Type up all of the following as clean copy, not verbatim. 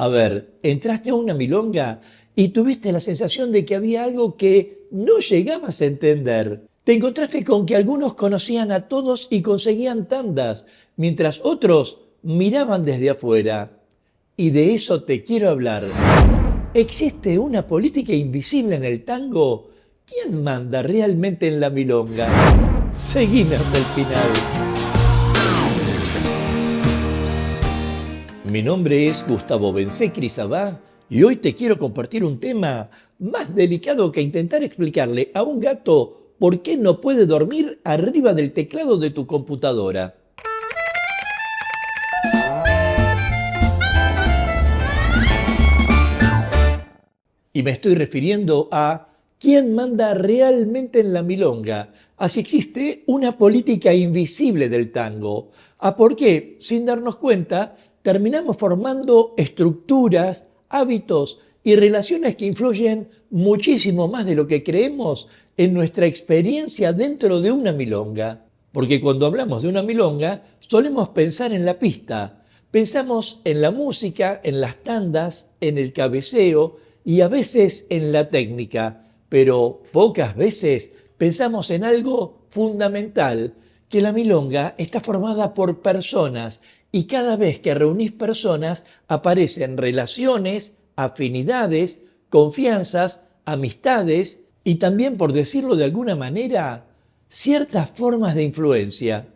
A ver, entraste a una milonga y tuviste la sensación de que había algo que no llegabas a entender. Te encontraste con que algunos conocían a todos y conseguían tandas, mientras otros miraban desde afuera. Y de eso te quiero hablar. ¿Existe una política invisible en el tango? ¿Quién manda realmente en la milonga? Seguime hasta el final. Mi nombre es Gustavo Bensecri Sabá y hoy te quiero compartir un tema más delicado que intentar explicarle a un gato por qué no puede dormir arriba del teclado de tu computadora. Y me estoy refiriendo a quién manda realmente en la milonga, a si existe una política invisible del tango, a por qué, sin darnos cuenta, terminamos formando estructuras, hábitos y relaciones que influyen muchísimo más de lo que creemos en nuestra experiencia dentro de una milonga. Porque cuando hablamos de una milonga, solemos pensar en la pista, pensamos en la música, en las tandas, en el cabeceo y a veces en la técnica, pero pocas veces pensamos en algo fundamental, que la milonga está formada por personas y cada vez que reunís personas aparecen relaciones, afinidades, confianzas, amistades y también, por decirlo de alguna manera, ciertas formas de influencia.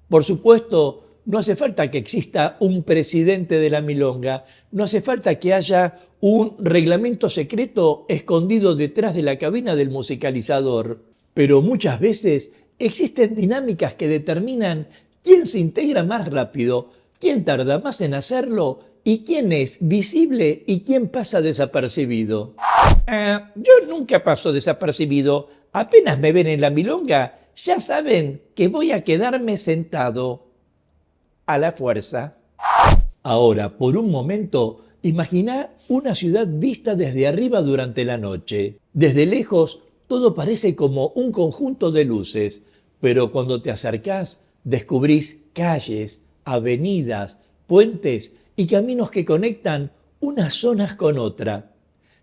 Por supuesto, no hace falta que exista un presidente de la milonga, no hace falta que haya un reglamento secreto escondido detrás de la cabina del musicalizador, pero muchas veces existen dinámicas que determinan quién se integra más rápido, quién tarda más en hacerlo y quién es visible y quién pasa desapercibido. Yo nunca paso desapercibido. Apenas me ven en la milonga, ya saben que voy a quedarme sentado a la fuerza. Ahora, por un momento, imagina una ciudad vista desde arriba durante la noche. Desde lejos, todo parece como un conjunto de luces, pero cuando te acercás, descubrís calles, avenidas, puentes y caminos que conectan unas zonas con otra.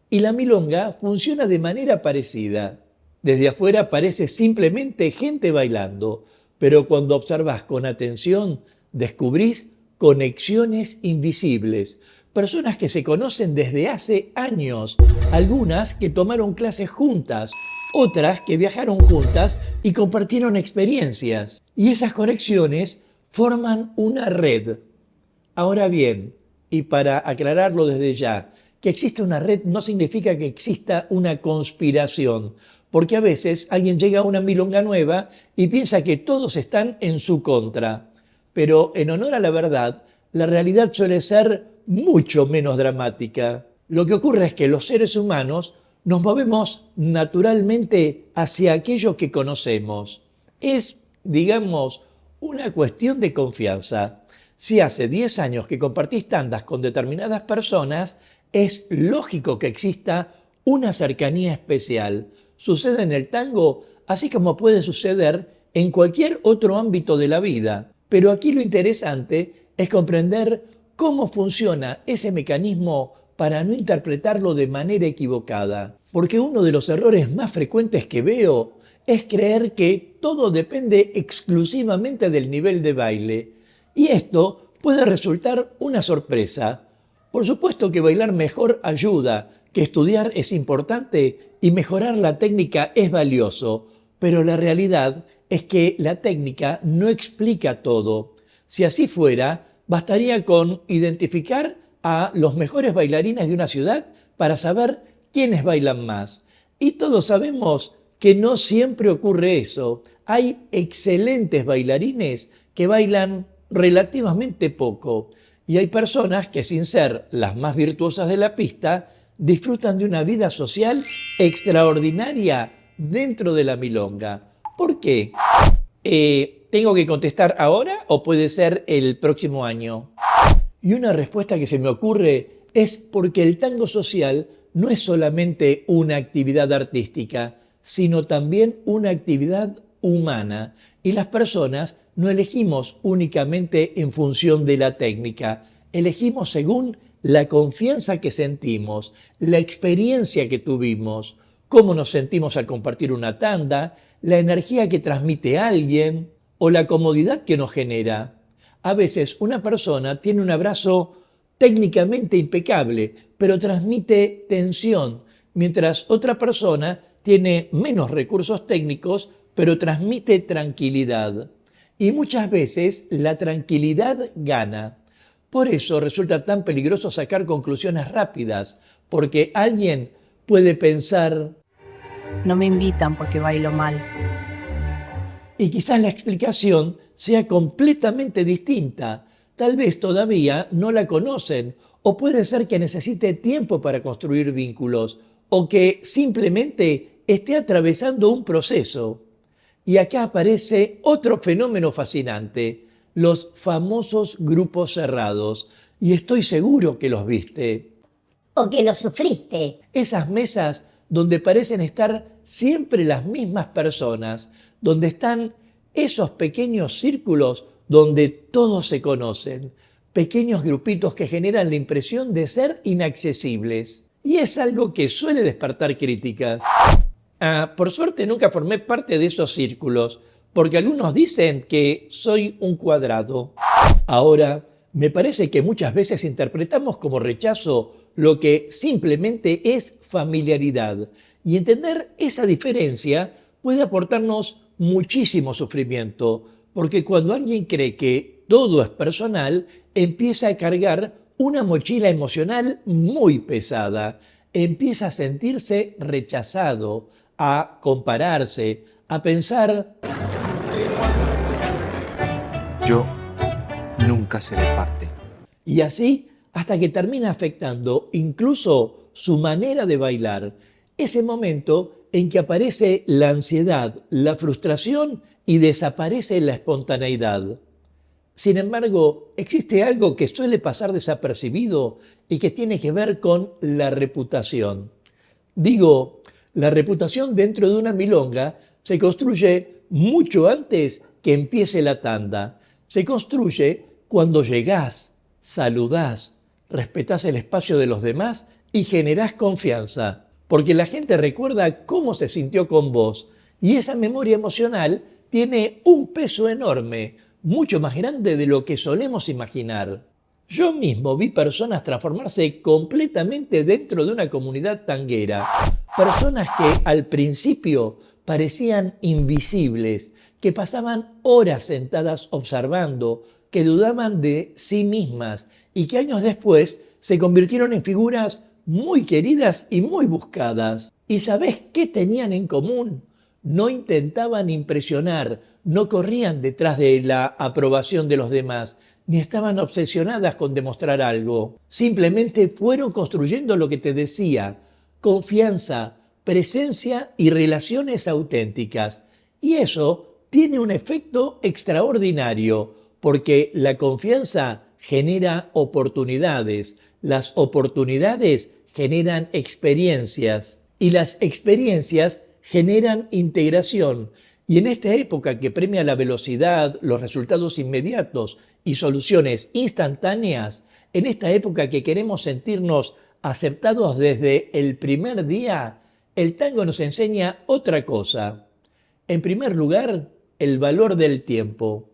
Y la milonga funciona de manera parecida. Desde afuera parece simplemente gente bailando, pero cuando observas con atención, descubrís conexiones invisibles, personas que se conocen desde hace años, algunas que tomaron clases juntas, otras que viajaron juntas y compartieron experiencias. Y esas conexiones forman una red. Ahora bien, y para aclararlo desde ya, que exista una red no significa que exista una conspiración, porque a veces alguien llega a una milonga nueva y piensa que todos están en su contra. Pero en honor a la verdad, la realidad suele ser mucho menos dramática. Lo que ocurre es que los seres humanos nos movemos naturalmente hacia aquello que conocemos. Es, digamos, una cuestión de confianza. Si hace 10 años que compartís tandas con determinadas personas, es lógico que exista una cercanía especial. Sucede en el tango, así como puede suceder en cualquier otro ámbito de la vida. Pero aquí lo interesante es comprender cómo funciona ese mecanismo para no interpretarlo de manera equivocada. Porque uno de los errores más frecuentes que veo es creer que todo depende exclusivamente del nivel de baile. Y esto puede resultar una sorpresa. Por supuesto que bailar mejor ayuda, que estudiar es importante y mejorar la técnica es valioso, pero la realidad es que la técnica no explica todo. Si así fuera, bastaría con identificar a los mejores bailarines de una ciudad para saber quiénes bailan más. Y todos sabemos que no siempre ocurre eso. Hay excelentes bailarines que bailan relativamente poco y hay personas que, sin ser las más virtuosas de la pista, disfrutan de una vida social extraordinaria dentro de la milonga. ¿Por qué? ¿Tengo que contestar ahora o puede ser el próximo año? Y una respuesta que se me ocurre es porque el tango social no es solamente una actividad artística, sino también una actividad humana. Y las personas no elegimos únicamente en función de la técnica, elegimos según la confianza que sentimos, la experiencia que tuvimos, cómo nos sentimos al compartir una tanda, la energía que transmite alguien o la comodidad que nos genera. A veces una persona tiene un abrazo técnicamente impecable, pero transmite tensión, mientras otra persona tiene menos recursos técnicos, pero transmite tranquilidad. Y muchas veces la tranquilidad gana. Por eso resulta tan peligroso sacar conclusiones rápidas, porque alguien puede pensar, No me invitan porque bailo mal. y quizás la explicación sea completamente distinta. Tal vez todavía no la conocen, o puede ser que necesite tiempo para construir vínculos, o que simplemente esté atravesando un proceso. Y acá aparece otro fenómeno fascinante, los famosos grupos cerrados. Y estoy seguro que los viste. O que lo sufriste. Esas mesas donde parecen estar siempre las mismas personas, donde están esos pequeños círculos donde todos se conocen, pequeños grupitos que generan la impresión de ser inaccesibles. Y es algo que suele despertar críticas. Por suerte nunca formé parte de esos círculos, porque algunos dicen que soy un cuadrado. Ahora, me parece que muchas veces interpretamos como rechazo lo que simplemente es familiaridad, y entender esa diferencia puede aportarnos muchísimo sufrimiento, porque cuando alguien cree que todo es personal, empieza a cargar una mochila emocional muy pesada, empieza a sentirse rechazado, a compararse, a pensar, Yo nunca seré parte. y así hasta que termina afectando incluso su manera de bailar, ese momento en que aparece la ansiedad, la frustración y desaparece la espontaneidad. Sin embargo, existe algo que suele pasar desapercibido y que tiene que ver con la reputación. Digo, la reputación dentro de una milonga se construye mucho antes que empiece la tanda. Se construye cuando llegás, saludás, respetás el espacio de los demás y generás confianza, porque la gente recuerda cómo se sintió con vos y esa memoria emocional tiene un peso enorme, mucho más grande de lo que solemos imaginar. Yo mismo vi personas transformarse completamente dentro de una comunidad tanguera, personas que al principio parecían invisibles, que pasaban horas sentadas observando, que dudaban de sí mismas y que años después se convirtieron en figuras muy queridas y muy buscadas. ¿Y sabés qué tenían en común? No intentaban impresionar, no corrían detrás de la aprobación de los demás, ni estaban obsesionadas con demostrar algo. Simplemente fueron construyendo lo que te decía, confianza, presencia y relaciones auténticas. Y eso tiene un efecto extraordinario, porque la confianza genera oportunidades, las oportunidades generan experiencias y las experiencias generan integración. Y en esta época que premia la velocidad, los resultados inmediatos y soluciones instantáneas, en esta época que queremos sentirnos aceptados desde el primer día, el tango nos enseña otra cosa. En primer lugar, el valor del tiempo.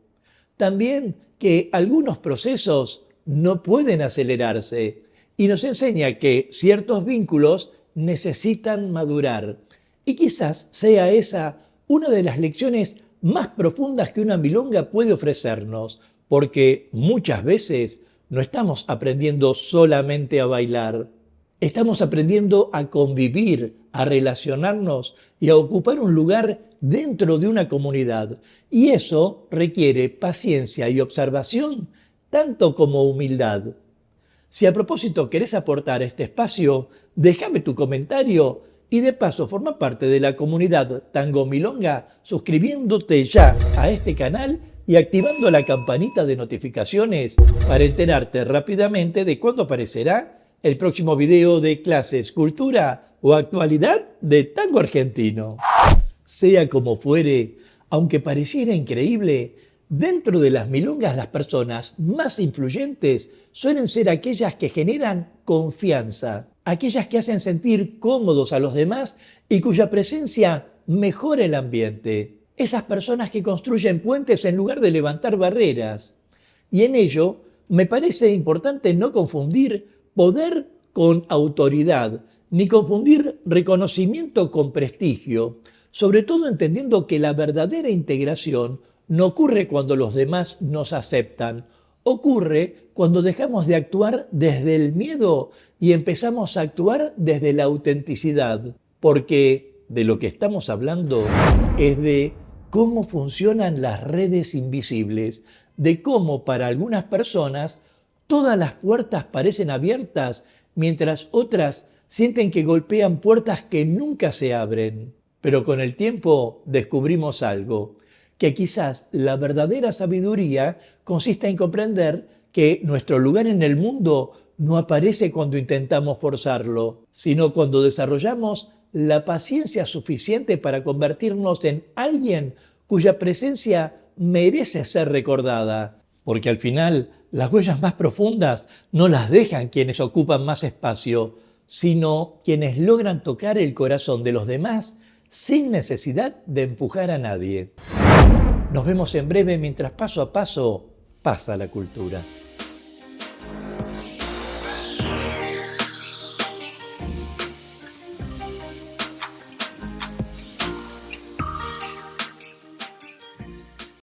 También que algunos procesos no pueden acelerarse y nos enseña que ciertos vínculos necesitan madurar. Y quizás sea esa una de las lecciones más profundas que una milonga puede ofrecernos, porque muchas veces no estamos aprendiendo solamente a bailar, estamos aprendiendo a convivir, a relacionarnos y a ocupar un lugar dentro de una comunidad. Y eso requiere paciencia y observación, tanto como humildad. Si a propósito querés aportar a este espacio, déjame tu comentario y de paso forma parte de la comunidad Tango Milonga suscribiéndote ya a este canal y activando la campanita de notificaciones para enterarte rápidamente de cuándo aparecerá el próximo video de clases, cultura o actualidad de tango argentino. Sea como fuere, aunque pareciera increíble, Dentro de las milongas, las personas más influyentes suelen ser aquellas que generan confianza, aquellas que hacen sentir cómodos a los demás y cuya presencia mejora el ambiente. Esas personas que construyen puentes en lugar de levantar barreras. Y en ello me parece importante no confundir poder con autoridad, ni confundir reconocimiento con prestigio, sobre todo entendiendo que la verdadera integración no ocurre cuando los demás nos aceptan, ocurre cuando dejamos de actuar desde el miedo y empezamos a actuar desde la autenticidad, porque de lo que estamos hablando es de cómo funcionan las redes invisibles, de cómo para algunas personas todas las puertas parecen abiertas, mientras otras sienten que golpean puertas que nunca se abren. Pero con el tiempo descubrimos algo, que quizás la verdadera sabiduría consiste en comprender que nuestro lugar en el mundo no aparece cuando intentamos forzarlo, sino cuando desarrollamos la paciencia suficiente para convertirnos en alguien cuya presencia merece ser recordada, porque al final las huellas más profundas no las dejan quienes ocupan más espacio, sino quienes logran tocar el corazón de los demás sin necesidad de empujar a nadie. Nos vemos en breve mientras paso a paso pasa la cultura.